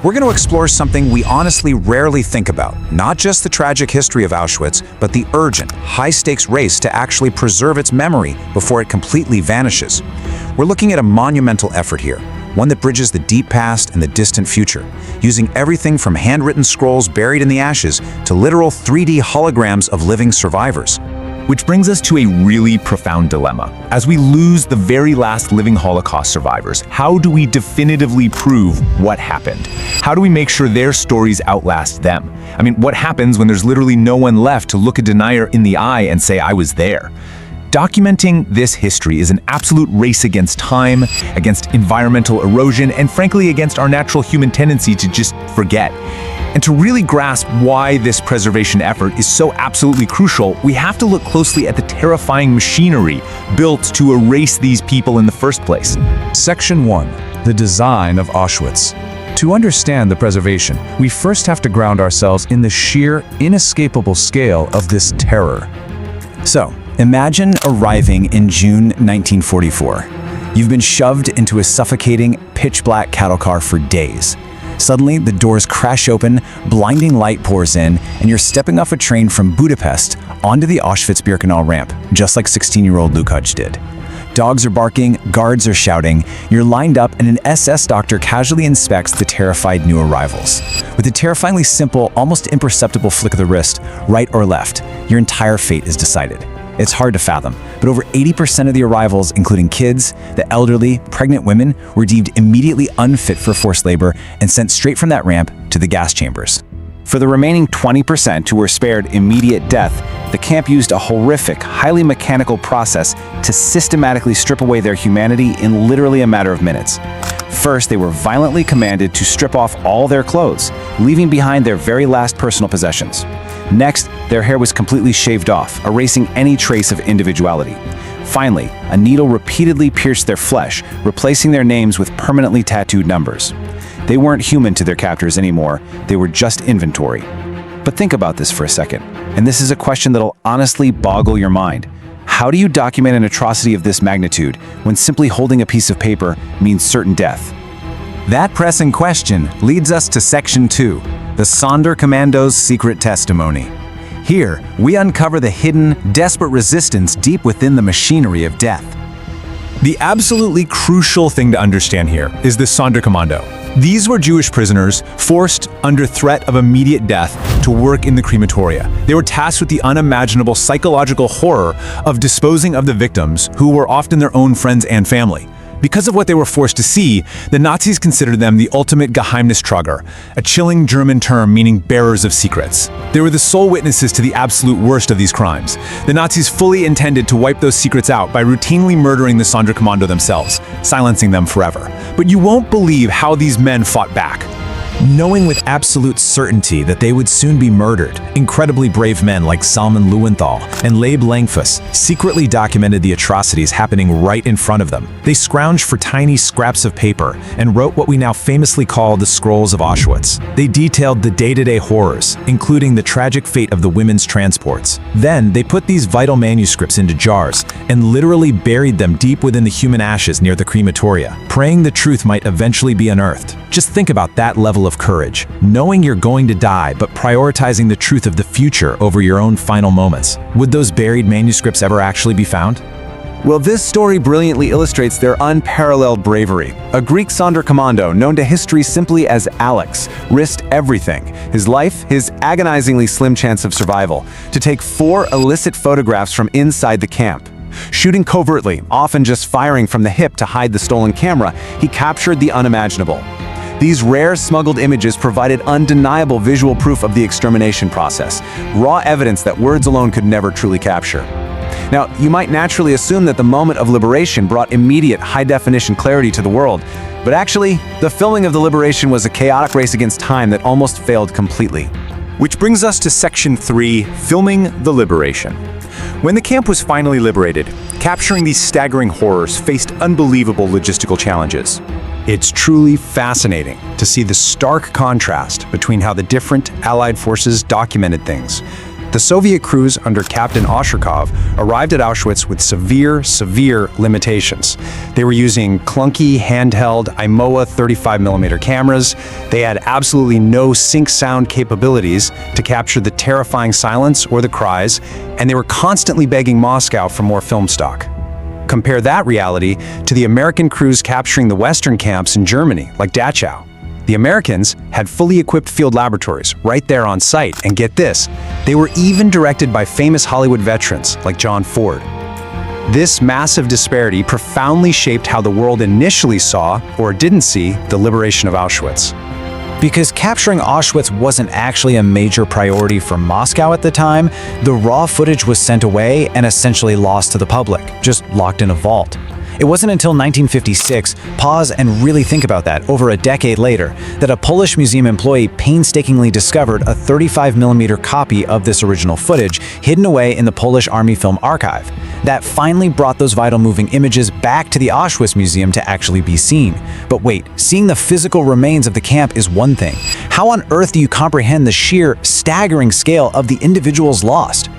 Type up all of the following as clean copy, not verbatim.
we're going to explore something we honestly rarely think about. Not just the tragic history of Auschwitz, but the urgent, high-stakes race to actually preserve its memory before it completely vanishes. We're looking at a monumental effort here, one that bridges the deep past and the distant future, using everything from handwritten scrolls buried in the ashes to literal 3D holograms of living survivors. Which brings us to a really profound dilemma. As we lose the very last living Holocaust survivors, how do we definitively prove what happened? How do we make sure their stories outlast them? I mean, what happens when there's literally no one left to look a denier in the eye and say, "I was there"? Documenting this history is an absolute race against time, against environmental erosion, and frankly against our natural human tendency to just forget. And to really grasp why this preservation effort is so absolutely crucial, we have to look closely at the terrifying machinery built to erase these people in the first place. Section 1. The design of Auschwitz. To understand the preservation, we first have to ground ourselves in the sheer, inescapable scale of this terror. So, imagine arriving in June 1944. You've been shoved into a suffocating, pitch-black cattle car for days. Suddenly, the doors crash open, blinding light pours in, and you're stepping off a train from Budapest onto the Auschwitz-Birkenau ramp, just like 16-year-old Lukács did. Dogs are barking, guards are shouting, you're lined up, and an SS doctor casually inspects the terrified new arrivals. With a terrifyingly simple, almost imperceptible flick of the wrist, right or left, your entire fate is decided. It's hard to fathom, but over 80% of the arrivals, including kids, the elderly, pregnant women, were deemed immediately unfit for forced labor and sent straight from that ramp to the gas chambers. For the remaining 20% who were spared immediate death, the camp used a horrific, highly mechanical process to systematically strip away their humanity in literally a matter of minutes. First, they were violently commanded to strip off all their clothes, leaving behind their very last personal possessions. Next, their hair was completely shaved off, erasing any trace of individuality. Finally, a needle repeatedly pierced their flesh, replacing their names with permanently tattooed numbers. They weren't human to their captors anymore, they were just inventory. But think about this for a second, and this is a question that'll honestly boggle your mind. How do you document an atrocity of this magnitude when simply holding a piece of paper means certain death? That pressing question leads us to Section 2, the Sonderkommando's secret testimony. Here, we uncover the hidden, desperate resistance deep within the machinery of death. The absolutely crucial thing to understand here is the Sonderkommando. These were Jewish prisoners forced under threat of immediate death to work in the crematoria. They were tasked with the unimaginable psychological horror of disposing of the victims, who were often their own friends and family. Because of what they were forced to see, the Nazis considered them the ultimate Geheimnistrager, a chilling German term meaning bearers of secrets. They were the sole witnesses to the absolute worst of these crimes. The Nazis fully intended to wipe those secrets out by routinely murdering the Sonderkommando themselves, silencing them forever. But you won't believe how these men fought back. Knowing with absolute certainty that they would soon be murdered, incredibly brave men like Salman Lowenthal and Leib Langfuss secretly documented the atrocities happening right in front of them. They scrounged for tiny scraps of paper and wrote what we now famously call the Scrolls of Auschwitz. They detailed the day-to-day horrors, including the tragic fate of the women's transports. Then, they put these vital manuscripts into jars and literally buried them deep within the human ashes near the crematoria, praying the truth might eventually be unearthed. Just think about that level of courage, knowing you're going to die but prioritizing the truth of the future over your own final moments. Would those buried manuscripts ever actually be found? Well, this story brilliantly illustrates their unparalleled bravery. A Greek Sonderkommando, known to history simply as Alex, risked everything, his life, his agonizingly slim chance of survival, to take 4 illicit photographs from inside the camp. Shooting covertly, often just firing from the hip to hide the stolen camera, he captured the unimaginable. These rare smuggled images provided undeniable visual proof of the extermination process, raw evidence that words alone could never truly capture. Now, you might naturally assume that the moment of liberation brought immediate high-definition clarity to the world, but actually, the filming of the liberation was a chaotic race against time that almost failed completely. Which brings us to Section 3, filming the liberation. When the camp was finally liberated, capturing these staggering horrors faced unbelievable logistical challenges. It's truly fascinating to see the stark contrast between how the different Allied forces documented things. The Soviet crews under Captain Oshakov arrived at Auschwitz with severe limitations. They were using clunky, handheld IMOA 35mm cameras. They had absolutely no sync sound capabilities to capture the terrifying silence or the cries, and they were constantly begging Moscow for more film stock. Compare that reality to the American crews capturing the Western camps in Germany, like Dachau. The Americans had fully equipped field laboratories right there on site, and get this, they were even directed by famous Hollywood veterans like John Ford. This massive disparity profoundly shaped how the world initially saw, or didn't see, the liberation of Auschwitz. Because capturing Auschwitz wasn't actually a major priority for Moscow at the time, the raw footage was sent away and essentially lost to the public, just locked in a vault. It wasn't until 1956, pause and really think about that, over a decade later, that a Polish museum employee painstakingly discovered a 35mm copy of this original footage hidden away in the Polish Army Film Archive. That finally brought those vital moving images back to the Auschwitz Museum to actually be seen. But wait, seeing the physical remains of the camp is one thing. How on earth do you comprehend the sheer, staggering scale of the individuals lost?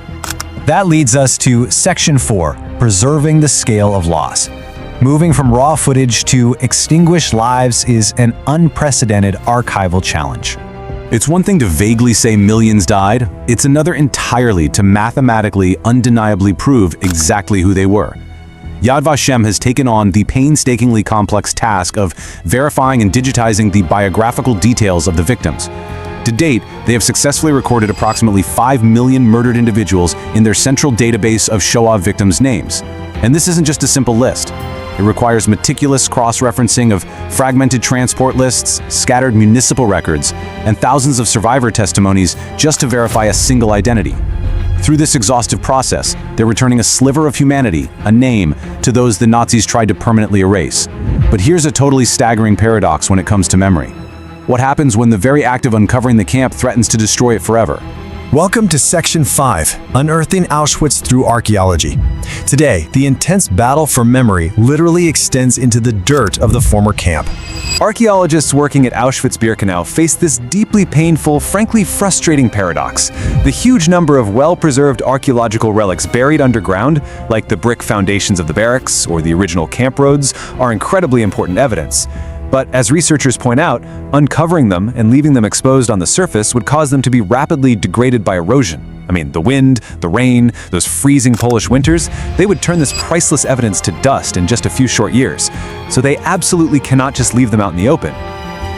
That leads us to Section 4, Preserving the Scale of Loss. Moving from raw footage to extinguished lives is an unprecedented archival challenge. It's one thing to vaguely say millions died, it's another entirely to mathematically, undeniably prove exactly who they were. Yad Vashem has taken on the painstakingly complex task of verifying and digitizing the biographical details of the victims. To date, they have successfully recorded approximately 5 million murdered individuals in their central database of Shoah victims' names. And this isn't just a simple list. It requires meticulous cross-referencing of fragmented transport lists, scattered municipal records, and thousands of survivor testimonies just to verify a single identity. Through this exhaustive process, they're returning a sliver of humanity, a name, to those the Nazis tried to permanently erase. But here's a totally staggering paradox when it comes to memory. What happens when the very act of uncovering the camp threatens to destroy it forever? Welcome to Section 5, Unearthing Auschwitz Through Archaeology. Today, the intense battle for memory literally extends into the dirt of the former camp. Archaeologists working at Auschwitz-Birkenau face this deeply painful, frankly frustrating paradox. The huge number of well-preserved archaeological relics buried underground, like the brick foundations of the barracks or the original camp roads, are incredibly important evidence. But as researchers point out, uncovering them and leaving them exposed on the surface would cause them to be rapidly degraded by erosion. I mean, the wind, the rain, those freezing Polish winters, they would turn this priceless evidence to dust in just a few short years. So they absolutely cannot just leave them out in the open.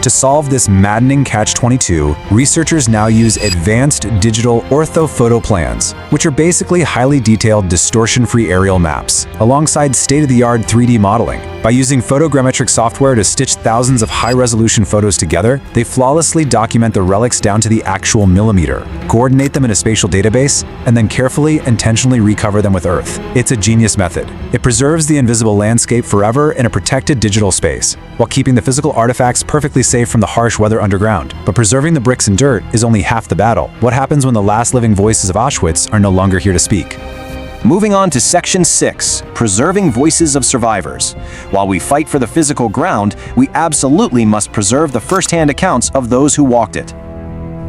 To solve this maddening catch-22, researchers now use advanced digital orthophoto plans, which are basically highly detailed distortion-free aerial maps, alongside state-of-the-art 3D modeling. By using photogrammetric software to stitch thousands of high-resolution photos together, they flawlessly document the relics down to the actual millimeter, coordinate them in a spatial database, and then carefully, intentionally recover them with earth. It's a genius method. It preserves the invisible landscape forever in a protected digital space, while keeping the physical artifacts perfectly safe from the harsh weather underground. But preserving the bricks and dirt is only half the battle. What happens when the last living voices of Auschwitz are no longer here to speak? Moving on to Section 6, Preserving Voices of Survivors. While we fight for the physical ground, we absolutely must preserve the first-hand accounts of those who walked it.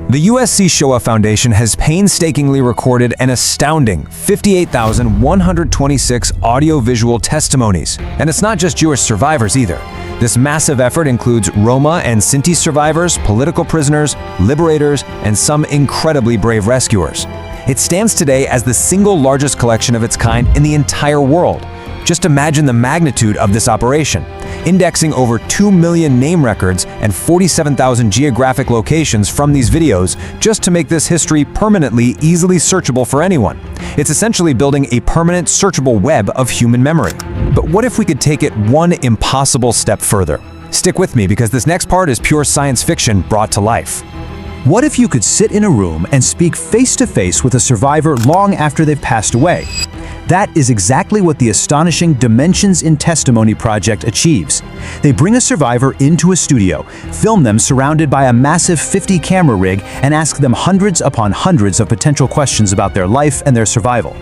The USC Shoah Foundation has painstakingly recorded an astounding 58,126 audio-visual testimonies. And it's not just Jewish survivors either. This massive effort includes Roma and Sinti survivors, political prisoners, liberators, and some incredibly brave rescuers. It stands today as the single largest collection of its kind in the entire world. Just imagine the magnitude of this operation, indexing over 2 million name records and 47,000 geographic locations from these videos just to make this history permanently easily searchable for anyone. It's essentially building a permanent searchable web of human memory. But what if we could take it one impossible step further? Stick with me because this next part is pure science fiction brought to life. What if you could sit in a room and speak face-to-face with a survivor long after they've passed away? That is exactly what the astonishing Dimensions in Testimony project achieves. They bring a survivor into a studio, film them surrounded by a massive 50-camera rig, and ask them hundreds upon hundreds of potential questions about their life and their survival.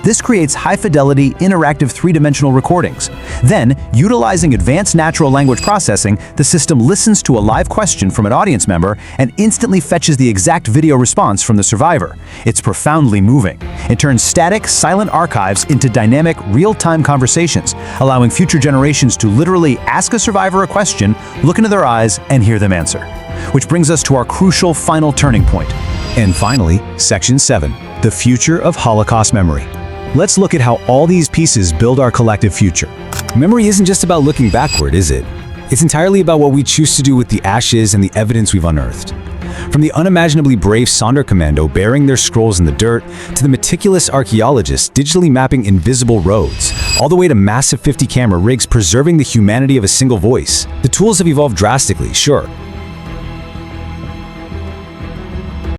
This creates high-fidelity, interactive three-dimensional recordings. Then, utilizing advanced natural language processing, the system listens to a live question from an audience member and instantly fetches the exact video response from the survivor. It's profoundly moving. It turns static, silent archives into dynamic, real-time conversations, allowing future generations to literally ask a survivor a question, look into their eyes, and hear them answer. Which brings us to our crucial final turning point. And finally, Section 7, the future of Holocaust memory. Let's look at how all these pieces build our collective future. Memory isn't just about looking backward, is it? It's entirely about what we choose to do with the ashes and the evidence we've unearthed. From the unimaginably brave Sonderkommando burying their scrolls in the dirt, to the meticulous archaeologists digitally mapping invisible roads, all the way to massive 50-camera rigs preserving the humanity of a single voice. The tools have evolved drastically, sure,